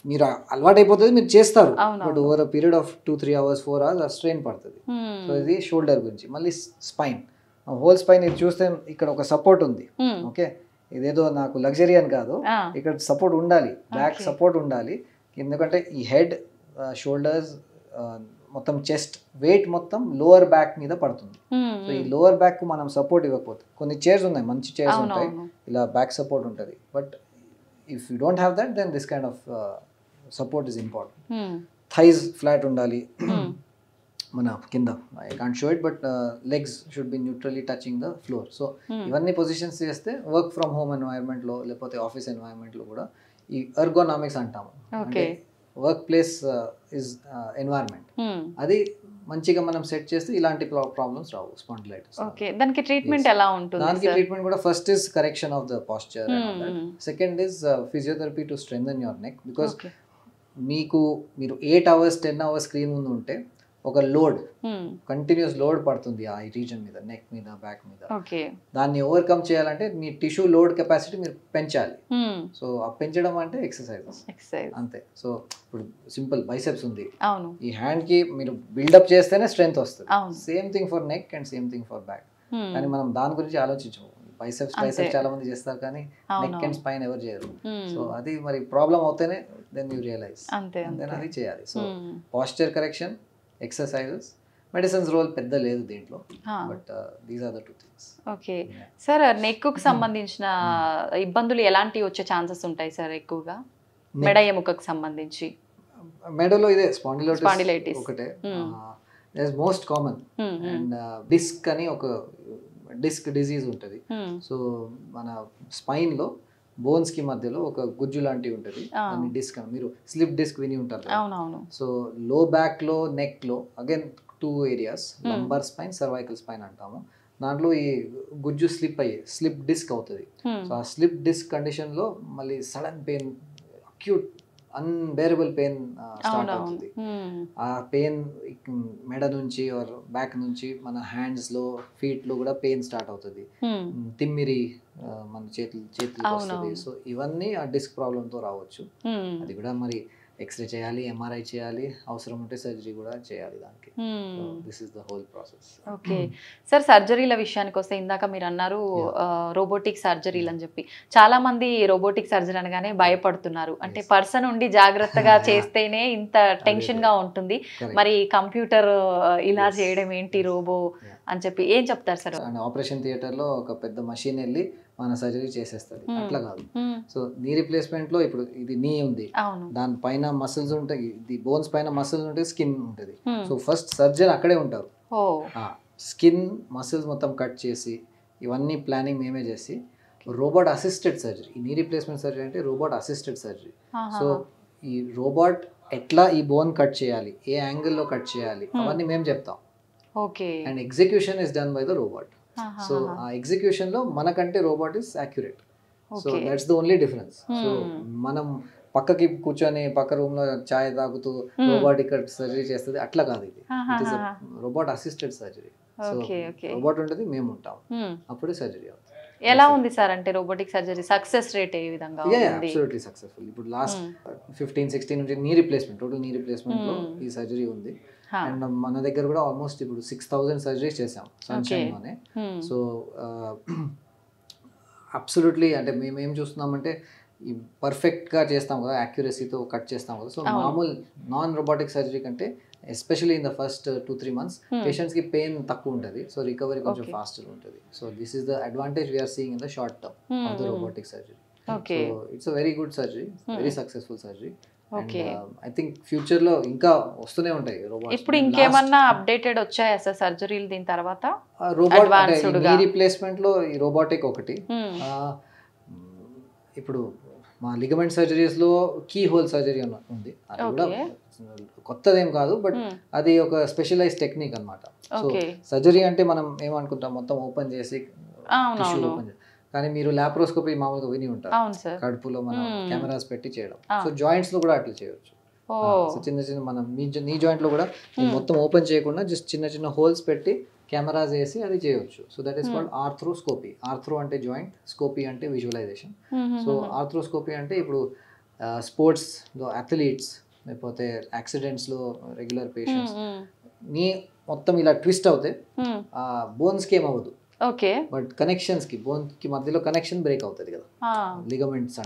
S2: మీరు అలవాటు అయిపోతుంది, మీరు చేస్తారు, but over a period of 2-3 hours 4 hours ఆ స్ట్రెయిన్ పడుతుంది. సో ఇది షోల్డర్ గురించి. మళ్ళీ స్పైన్, హోల్ స్పైన్ ఇది చూస్తే ఇక్కడ ఒక సపోర్ట్ ఉంది. ఓకే, ఇదేదో నాకు లగ్జరీ అని కాదు, ఇక్కడ సపోర్ట్ ఉండాలి, బ్యాక్ సపోర్ట్ ఉండాలి. ఎందుకంటే ఈ హెడ్, షోల్డర్స్, మొత్తం చెస్ట్ వెయిట్ మొత్తం లోవర్ బ్యాక్ మీద పడుతుంది. సో ఈ లోవర్ బ్యాక్ మనం సపోర్ట్ ఇవ్వకపోతే, కొన్ని చైర్స్ ఉన్నాయి, మంచి చైర్స్ ఉంటాయి, ఇలా బ్యాక్ సపోర్ట్ ఉంటుంది, but if you don't have that then this kind of support is important. Thighs flat ఉండాలి మన కింద, I can't show it but legs should be neutrally touching the floor. So ఇవన్నీ positions చేస్తే work from home ఎన్వైర్న్మెంట్లో లేకపోతే office ఎన్వైర్న్మెంట్లో కూడా ఈ ergonomics అంటాము, అంటే వర్క్ ప్లేస్ ఇస్ ఎన్వైర్న్మెంట్, అది మంచిగా మనం సెట్ చేస్తే ఇలాంటి ప్రాబ్లమ్స్ రావు స్పాండిలైటిస్.
S1: ఓకే, దానికి ట్రీట్మెంట్ ఎలా ఉంటుంది?
S2: దానికి ట్రీట్మెంట్ కూడా first is correction of the posture, second is physiotherapy to strengthen your neck. Because మీరు 8 hours 10 hours స్క్రీన్ ముందు ఉంటే ఒక లోడ్, కంటిన్యూస్ లోడ్ పడుతుంది ఆ రీజన్ మీద, నెక్ మీద, బ్యాక్ మీద. దాన్ని ఓవర్కమ్ చేయాలంటే మీ టిష్యూ లోడ్ కెపాసిటీ మీరు పెంచాలి. సో ఆ పెంచడం అంటే ఎక్సర్సైజెస్ అంతే. సో ఇప్పుడు సింపుల్ బైసెప్స్ ఉంది, ఈ హ్యాండ్ కి మీరు బిల్డప్ చేస్తేనే స్ట్రెంగ్త్ వస్తుంది. Same thing for neck and same thing for back. కానీ మనం దాని గురించి ఆలోచించము. బైసెప్స్ చాలా మంది చేస్తారు కానీ నెక్ అండ్ స్పైన్ ఎవరు చేయరు. సో అది మరి ప్రాబ్లం అవుతేనే దెన్ యూ రియలైజ్, దెన్ అది చేయాలి. So posture correction, exercises, medicines role పెద్ద లేదు దీంట్లో, but these are the 2 things.
S1: Okay sir, neck కు సంబంధించిన ఇబ్బందులు ఎలాంటి వచ్చే ఛాన్సెస్ ఉంటాయి సార్ ఎక్కువగా? మెడ ఎముకకు సంబంధించి
S2: మెడలో ఇదే స్పాండిలైటిస్ ఒకటే మోస్ట్ కామన్. అండ్ డిస్క్ అని ఒక డిస్క్ డిజీజ్ ఉంటుంది. సో మన స్పైన్ లో బోన్స్ కి మధ్యలో ఒక గుజ్జు లాంటివి ఉంటుంది, దాన్ని డిస్క్, మీరు స్లిప్ డిస్క్ విని ఉంటారు. సో లో బ్యాక్ లో, నెక్ లో again 2 areas, lumbar spine, cervical spine అంటాము. దాంట్లో ఈ గుజ్జు స్లిప్ డిస్క్ అవుతుంది. సో ఆ స్లిప్ డిస్క్ కండిషన్ లో మళ్ళీ sudden pain, acute unbearable pain start అవుతుంది. ఆ పెయిన్ మెడ నుంచి ఆర్ బ్యాక్ నుంచి మన హ్యాండ్స్ లో, ఫీట్ లో కూడా పెయిన్ స్టార్ట్ అవుతుంది. తిమ్మిరి మన చేతులు వస్తుంది. సో ఇవన్నీ ఆ డిస్క్ ప్రాబ్లమ్ తో రావచ్చు. అది కూడా మరి ఎక్స్రే చేయాలి, ఎంఆర్ఐ చేయాలి, అవసరం ఉంటే సర్జరీ కూడా చేయాలి దానికి. This is the whole process.
S1: Okay sir, సర్జరీల విషయానికి వస్తే ఇందాక మీరు అన్నారు రోబోటిక్ సర్జరీలు అని చెప్పి. చాలా మంది రోబోటిక్ సర్జరీ అనగానే భయపడుతున్నారు. అంటే పర్సన్ ఉండి జాగ్రత్తగా చేస్తేనే ఇంత టెన్షన్ గా ఉంటుంది, మరి కంప్యూటర్ ఇలా చేయడం ఏంటి రోబో అని చెప్పి ఏం చెప్తారు సార్?
S2: ఆపరేషన్ థియేటర్ లో ఒక పెద్ద మషిన్ వెళ్ళి మన సర్జరీ చేసేస్తుంది, అట్లా కాదు. సో నీ రిప్లేస్మెంట్ లో ఇప్పుడు ఇది నీ ఉంది, దాని పైన మసిల్స్ ఉంటాయి, ఇది బోన్స్ పైన మసిల్స్ ఉంటాయి, స్కిన్ ఉంటుంది. సో ఫస్ట్ సర్జన్ అక్కడే ఉంటారు. స్కిన్ మసిల్స్ మొత్తం కట్ చేసి ఇవన్నీ ప్లానింగ్ మేమే చేసి, రోబోట్ అసిస్టెడ్ సర్జరీ. ఈ నీ రిప్లేస్మెంట్ సర్జరీ అంటే రోబోట్ అసిస్టెడ్ సర్జరీ. సో ఈ రోబోట్ ఎట్లా ఈ బోన్ కట్ చేయాలి, ఏ యాంగిల్లో కట్ చేయాలి, అవన్నీ మేము చెప్తాం. And execution is done by the robot. So ఆ ఎగ్జిక్యూషన్ లో మనకంటే robot is accurate. So that's the only difference. So మనం పక్కకి కూర్చొని పక్క రూమ్ లో చాయ్ తాగుతూ రోబోట్ ఇక్కడ సర్జరీ చేస్తుంది, అట్లా కాదు. ఇది it is robot assisted surgery. So robot ఉంటుంది, మేము ఉంటాం, అప్పుడే సర్జరీ అవుతుంది.
S1: ఎలా ఉంది సార్ అంటే రోబోటిక్ సర్జరీ సక్సెస్ రేట్ ఏ విధంగా ఉంది?
S2: Absolutely successful. ఇప్పుడు లాస్ట్ 15-16 నుంచి knee replacement, total knee replacement లో ఈ సర్జరీ ఉంది. అండ్ మన దగ్గర కూడా ఆల్మోస్ట్ ఇప్పుడు 6,000 సర్జరీస్ చేసాం సన్షైన్ లోనే. సో అబ్సల్యూట్లీ అంటే మేము ఏం చూస్తున్నామంటే పర్ఫెక్ట్ గా చేస్తాం కదా, యాక్యురసీతో కట్ చేస్తాం కదా. సో మామూలు నాన్ రోబోటిక్ సర్జరీ కంటే especially in the first 2-3 months patients కి పెయిన్ తక్కువ ఉంటుంది. సో రికవరీ కొంచెం ఫాస్టర్ ఉంటుంది. So this is the advantage we're seeing in the short term of the robotic surgery. So it's a very good surgery, very successful surgery. I think future లో ఇంకా వస్తూనే ఉంటాయి robots.
S1: ఇప్పుడు ఇంకేమన్నా updated వచ్చాయా sir సర్జరీలు దీని తర్వాత?
S2: రోబోట్ నీ రిప్లేస్మెంట్ లో ఈ రోబోటిక్ ఒకటి. ఇప్పుడు మా లిగమెంట్ సర్జరీస్ లో కీ హోల్ సర్జరీ ఉంది. అది కూడా కొత్తదేం కాదు, బట్ అది ఒక స్పెషలైజ్ టెక్నిక్ అన్నమాట. సో సర్జరీ అంటే మనం ఏమనుకుంటాం, మొత్తం ఓపెన్ చేసి టిష్యూ ఓపెన్ చేసి, కానీ మీరు లాప్రోస్కోపీ మామూలుగా విని ఉంటారు, కడుపులో మనం కెమెరాస్ పెట్టి చేయడం. సో జాయింట్స్ లో కూడా అట్లా చేయొచ్చు. సో చిన్న చిన్న మనం నీ జాయింట్ లో కూడా మొత్తం ఓపెన్ చేయకుండా జస్ట్ చిన్న చిన్న హోల్స్ పెట్టి కెమెరాస్ వేసి అది చేయొచ్చు. So that is called arthroscopy. Arthro అంటే జాయింట్, స్కోపీ అంటే విజువలైజేషన్. సో ఆర్థ్రోస్కోపీ అంటే ఇప్పుడు స్పోర్ట్స్ లో అథ్లీట్స్ లేకపోతే యాక్సిడెంట్స్ లో రెగ్యులర్ పేషెంట్స్ నీ మొత్తం ఇలా ట్విస్ట్ అవుతే బోన్స్ కి ఏమవ్వదు, బట్ కనెక్షన్స్ కి బోన్ కి మధ్యలో కనెక్షన్ బ్రేక్ అవుతుంది కదా, లిగమెంట్స్.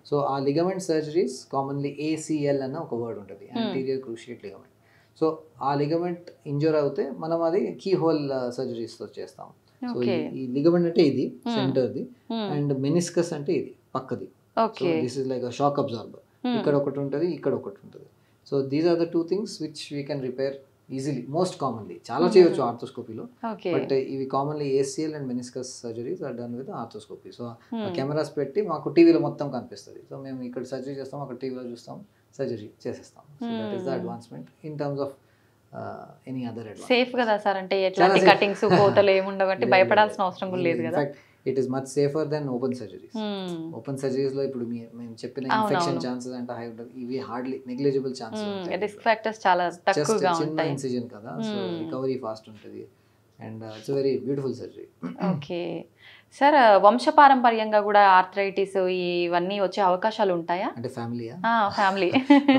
S2: సో ఆ లిగమెంట్ సర్జరీస్ కామన్లీ ACL అన్న ఒక వర్డ్ ఉంటుంది, యాంటీరియర్ క్రూషియేట్ లిగమెంట్. సో ఆ లిగమెంట్ ఇంజూర్ అవుతే మనం అది కీ హోల్ సర్జరీస్ తో చేస్తాం. సో ఈ లిగమెంట్ అంటే ఇది సెంటర్ది, అండ్ మెనిస్కస్ అంటే ఇది పక్కది.
S1: Okay
S2: this is like shock absorber. ఇక్కడ ఒకటి ఉంటుంది, ఇక్కడ ఒకటి ఉంటుంది. So these are the 2 things which we can repair easily, most commonly. చాలా చేయొచ్చు ఆర్థోస్కోపీలో, బట్ ఇవి commonly ACL and meniscus surgeries are done with arthroscopy. So cameras పెట్టి మాకు టీవీలో మొత్తం కనిపిస్తుంది. సో మేము ఇక్కడ సర్జరీ చేస్తాం, అక్కడ టీవీలో చూస్తాం, సర్జరీ చేసేస్తాం. So that is the advancement in terms of any other advance.
S1: Safe కదా సార్, అంటే ఎట్లాంటి కటింగ్స్ కోతలు ఏముండవు కాబట్టి భయపడాల్సిన అవసరం కూడా లేదు కదా.
S2: It is much safer than open surgeries. Open surgeries లో ఇప్పుడు మేము చెప్పిన ఇన్ఫెక్షన్ ఛాన్సెస్ అంటే హై ఉంటుంది, ఇవి హార్డ్లీ నెగ్లిజిబుల్ ఛాన్సెస్ ఉంటాయి.
S1: రిస్క్ ఫ్యాక్టర్స్ చాలా తక్కువగా ఉంటాయి.
S2: చిన్న ఇన్సిజన్ కదా, సో రికవరీ ఫాస్ట్ ఉంటుంది and it's very beautiful surgery.
S1: Okay sir, వంశపారంపర్యంగా కూడా ఆర్థరైటిస్ ఇవన్నీ వచ్చే అవకాశాలు ఉంటాయా?
S2: అంటే ఫ్యామిలీయా?
S1: Family.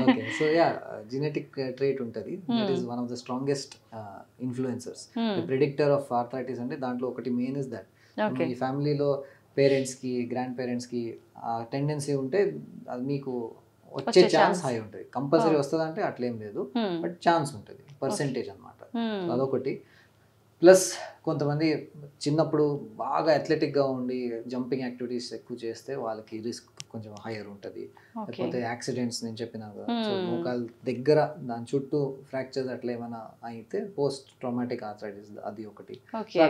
S2: Okay, so yeah, genetic trait ఉంటుంది. That is one of the strongest influencers, predictor of arthritis. అంటే దాంట్లో ఒకటి మెయిన్ ఇస్ దట్ ఈ ఫ్యామిలీలో పేరెంట్స్కి, గ్రాండ్ పేరెంట్స్కి ఆ టెండెన్సీ ఉంటే అది మీకు వచ్చే ఛాన్స్ హై ఉంటుంది. కంపల్సరీ వస్తుంది అంటే అట్లేం లేదు, బట్ ఛాన్స్ ఉంటుంది, పర్సెంటేజ్ అనమాట. అదొకటి. ప్లస్ కొంతమంది చిన్నప్పుడు బాగా అథ్లెటిక్గా ఉండి జంపింగ్ యాక్టివిటీస్ ఎక్కువ చేస్తే వాళ్ళకి రిస్క్ కొంచెం హైయర్ ఉంటుంది. లేకపోతే యాక్సిడెంట్స్ నేను చెప్పినా కదా, సో మోకాలు దగ్గర దాని చుట్టూ ఫ్రాక్చర్స్ అట్లా ఏమైనా అయితే పోస్ట్ ట్రామాటిక్ ఆర్థరైటిస్, అది ఒకటి.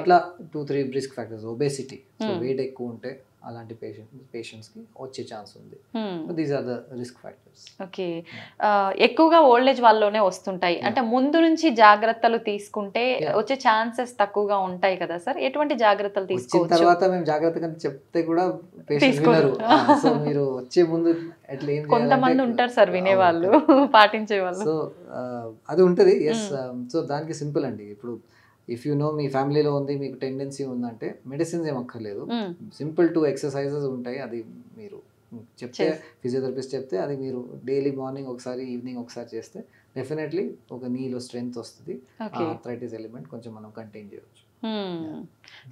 S2: అట్లా 2-3 risk factors. Obesity, so weight ఎక్కువ ఉంటే అలాంటి పేషెంట్స్కి వచ్చే ఛాన్స్ ఉంది. These are the risk factors.
S1: Okay, ఎక్కువగా ఓల్డ్ ఏజ్ వాళ్ళలోనే వస్తుంటాయి. అంటే ముందు నుంచి జాగ్రత్తలు తీసుకుంటే వచ్చే ఛాన్సెస్ తక్కువగా ఉంటాయి కదా సార్. ఎటువంటి జాగ్రత్తలు తీసుకోవచ్చు?
S2: తర్వాత మేము జాగ్రత్తగా చెప్తే కూడా పేషెంట్స్ వినరు. సో మీరు వచ్చే ముందు ఎట్లా ఏం
S1: కొంతమంది ఉంటారు సార్ వినేవాళ్ళు, పాటించే వాళ్ళు.
S2: సో అది ఉంటుంది. ఎస్, సో దానికి సింపుల్ అండి. ఇప్పుడు ఇఫ్ యూ నో మీ ఫ్యామిలీలో ఉంది, మీకు టెండెన్సీ ఉందంటే మెడిసిన్స్ ఏం అక్కర్లేదు, సింపుల్ 2 exercises ఉంటాయి. అది మీరు చెప్తే, ఫిజియోథెరపిస్ట్ చెప్తే, అది మీరు డైలీ మార్నింగ్ ఒకసారి, ఈవినింగ్ ఒకసారి చేస్తే డెఫినెట్లీ ఒక నీలో స్ట్రెంగ్త్ వస్తుంది. ఆర్థరైటిస్ ఎలిమెంట్ కొంచెం మనం కంటైన్ చేయవచ్చు.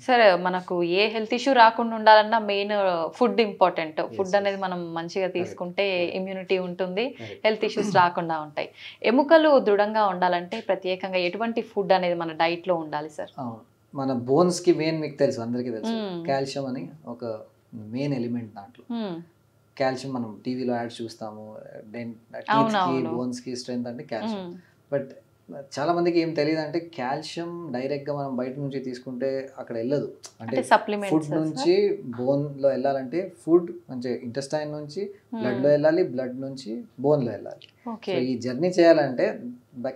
S1: సరే, మనకు ఏ హెల్త్ ఇష్యూ రాకుండా ఉండాలన్నా మెయిన్ ఫుడ్ ఇంపార్టెంట్. ఫుడ్ అనేది మనం మంచిగా తీసుకుంటే ఇమ్యూనిటీ ఉంటుంది, హెల్త్ ఇష్యూస్ రాకుండా ఉంటాయి. ఎముకలు దృఢంగా ఉండాలంటే ప్రత్యేకంగా ఎటువంటి ఫుడ్ అనేది మన డైట్ లో ఉండాలి సార్?
S2: మన బోన్స్ కి మెయిన్, మీకు తెలుసు, అందరికీ తెలుసు, కాల్షియం అని ఒక మెయిన్ ఎలిమెంట్. దాంట్లో కాల్షియం మనం టీవీలో యాడ్స్ చూస్తాము, బోన్స్ కి స్ట్రెంగ్త్ అంటే కాల్షియం. బట్ చాలా మందికి ఏం తెలియదు అంటే కాల్షియం డైరెక్ట్ గా మనం బయట నుంచి తీసుకుంటే అక్కడ వెళ్ళదు. అంటే ఫుడ్ నుంచి బోన్ లో వెళ్ళాలంటే ఫుడ్ మంచి ఇంటెస్టైన్ నుంచి బ్లడ్ లో వెళ్ళాలి, బ్లడ్ నుంచి బోన్ లో వెళ్ళాలి. సో ఈ జర్నీ చేయాలంటే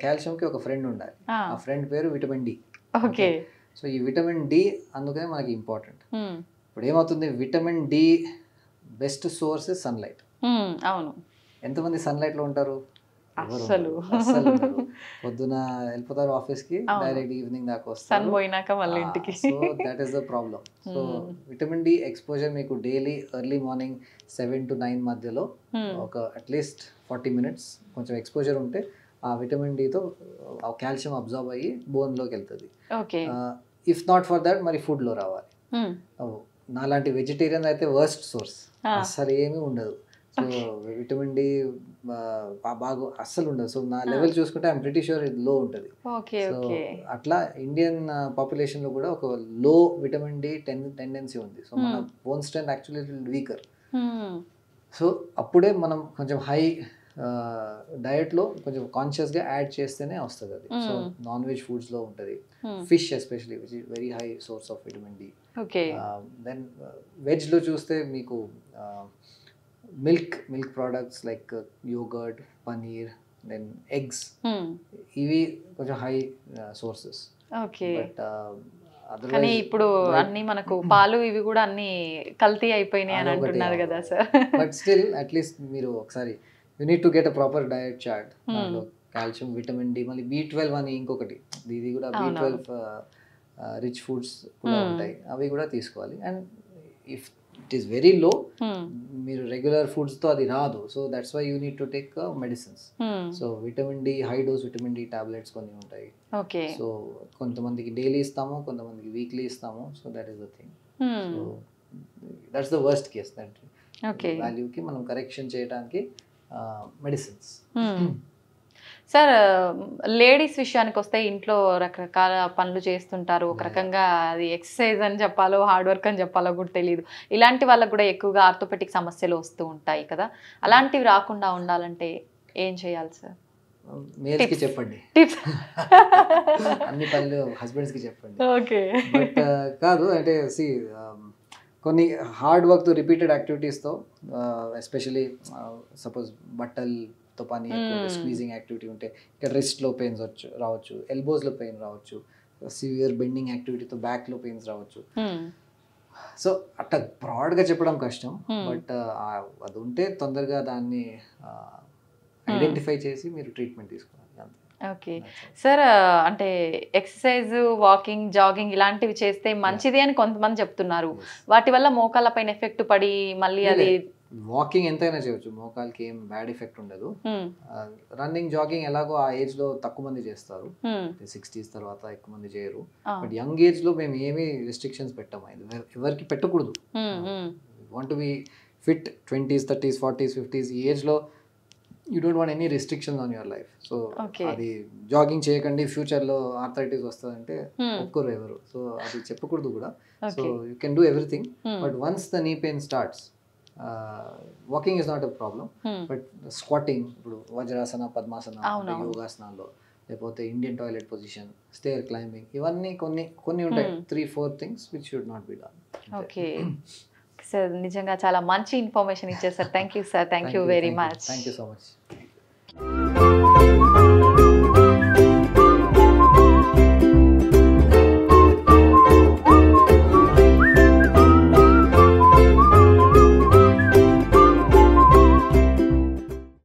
S2: కాల్షియం కి ఒక ఫ్రెండ్ ఉండాలి. ఆ ఫ్రెండ్ పేరు విటమిన్ డి. సో ఈ విటమిన్ డి అందుకనే మనకి ఇంపార్టెంట్. ఇప్పుడు ఏమవుతుంది, vitamin D best source sunlight.
S1: అవును.
S2: ఎంతమంది సన్లైట్ లో ఉంటారు? అసలు పొద్దున వెళ్ళిపోతారు ఆఫీస్ కి, డైరెక్ట్ ఈవినింగ్ దాకా వస్తారు. So that is the problem. So vitamin D exposure మీకు డైలీ ఎర్లీ మార్నింగ్ 7 to 9 మధ్యలో ఒక అట్లీస్ట్ 40 minutes కొంచెం ఎక్స్పోజర్ ఉంటే ఆ విటమిన్ డితో కాల్షియం అబ్జార్బ్ అయ్యి బోన్ లోకి వెళ్తుంది. ఇఫ్ నాట్ ఫర్ దట్ మరి ఫుడ్ లో రావాలి. నాలాంటి వెజిటేరియన్ అయితే వర్స్ట్ సోర్స్, అస్సలు ఏమీ ఉండదు. సో విటమిన్ డి బాగా అస్సలు ఉండదు. సో నా లెవెల్ చూసుకుంటే ఐఎమ్ ప్రిటీ షూర్ ఇది లో ఉంటుంది. సో అట్లా ఇండియన్ పాపులేషన్ లో కూడా ఒక లో విటమిన్ డి టెండెన్సీ ఉంది. సో మన bone strength actually weaker. So అప్పుడే మనం కొంచెం హై డయట్లో కొంచెం కాన్షియస్గా యాడ్ చేస్తేనే వస్తుంది అది. సో నాన్ వెజ్ ఫుడ్స్లో ఉంటుంది, fish especially which is very high source of vitamin D. Then వెజ్లో చూస్తే మీకు milk products like yoghurt, paneer, then eggs, ఇవి కొంచెం హై సోర్సెస్. బట్
S1: కానీ ఇప్పుడు అన్ని మనకు పాలు ఇవి కూడా అన్ని కల్తీ అయిపోయినాయి అని అంటున్నారు కదా సార్.
S2: బట్ స్టిల్ అట్లీస్ట్ మీరు ఒకసారి you need to get a proper diet chart. దాంట్లో కాల్షియం, విటమిన్ డి, మళ్ళీ B12 అని ఇంకొకటి, ఇది కూడా B12 రిచ్ ఫుడ్స్ కూడా ఉంటాయి, అవి కూడా తీసుకోవాలి. And if it is very low, మీరు రెగ్యులర్ ఫుడ్స్తో అది రాదు. So that's why you need to take medicines. So vitamin D, high dose vitamin D tablets కొన్ని ఉంటాయి. సో కొంతమందికి డైలీ ఇస్తాము, కొంతమందికి వీక్లీ ఇస్తాము. So that is the thing. So that's the worst case. That వాల్యూకి మనం కరెక్షన్ చేయడానికి medicines.
S1: Sir ladies విషయానికి వస్తే ఇంట్లో రకరకాల పనులు చేస్తుంటారు, ఒక రకంగా అది ఎక్సర్సైజ్ అని చెప్పాలో హార్డ్ వర్క్ అని చెప్పాలో కూడా తెలియదు. ఇలాంటి వాళ్ళకు కూడా ఎక్కువగా ఆర్థోపెటిక్ సమస్యలు వస్తూ ఉంటాయి కదా, అలాంటివి రాకుండా ఉండాలంటే ఏం చేయాలి సార్?
S2: మేల్స్కి చెప్పండి,
S1: టిప్స్
S2: అన్ని పనులు హస్బెండ్స్కి చెప్పండి.
S1: ఓకే.
S2: బట్ కాదు అంటే కొన్ని హార్డ్ వర్క్తో రిపీటెడ్ యాక్టివిటీస్తో ఎస్పెషలీ సపోజ్ బట్టలతో పని స్క్వీజింగ్ యాక్టివిటీ ఉంటే ఇక్కడ రిస్ట్లో పెయిన్స్ రావచ్చు, ఎల్బోస్లో పెయిన్ రావచ్చు, సివియర్ బెండింగ్ యాక్టివిటీతో బ్యాక్లో పెయిన్స్ రావచ్చు. సో అట్లా బ్రాడ్గా చెప్పడం కష్టం, బట్ అది ఉంటే తొందరగా దాన్ని ఐడెంటిఫై చేసి మీరు ట్రీట్మెంట్ తీసుకోవాలి.
S1: ఓకే సార్, అంటే ఎక్సర్సైజ్, వాకింగ్, జాగింగ్ ఇలాంటివి చేస్తే మంచిది అని కొంతమంది చెప్తున్నారు. వాటి వల్ల మోకాళ్ళ పైన ఎఫెక్ట్ పడి మళ్ళీ అది
S2: వాకింగ్ ఎంతైనా చేయొచ్చు, మోకాలకి ఏం బ్యాడ్ ఎఫెక్ట్ ఉండదు. రన్నింగ్, జాగింగ్ ఎలాగో ఆ ఏజ్ లో తక్కువ మంది చేస్తారు, 60s తర్వాత ఎక్కువ మంది చేయరు. బట్ యంగ్ ఏజ్ లో మేము ఏమీ రెస్ట్రిక్షన్స్ పెట్టాము, ఎవరికి పెట్టకూడదు. Want to be fit 20s, 30s, 40s, 50s ఈ ఏజ్ లో you don't want any restrictions on your life. So అది జాగింగ్ చేయకండి ఫ్యూచర్లో ఆర్థరైటిస్ వస్తుందంటే ఒప్పుకోరు ఎవరు, సో అది చెప్పకూడదు కూడా. So you can do everything, but once the knee pain starts, walking is not a problem. But squatting, ఇప్పుడు వజ్రాసన, పద్మాసన, యోగాసనాల్లో, లేకపోతే Indian toilet position, stair climbing, ఇవన్నీ కొన్ని ఉంటాయి, 3-4 things which should not be done.
S1: Okay sir, నిజంగా చాలా మంచి information ఇచ్చారు సార్. Thank you sir, thank you very much.
S2: Thank you so much.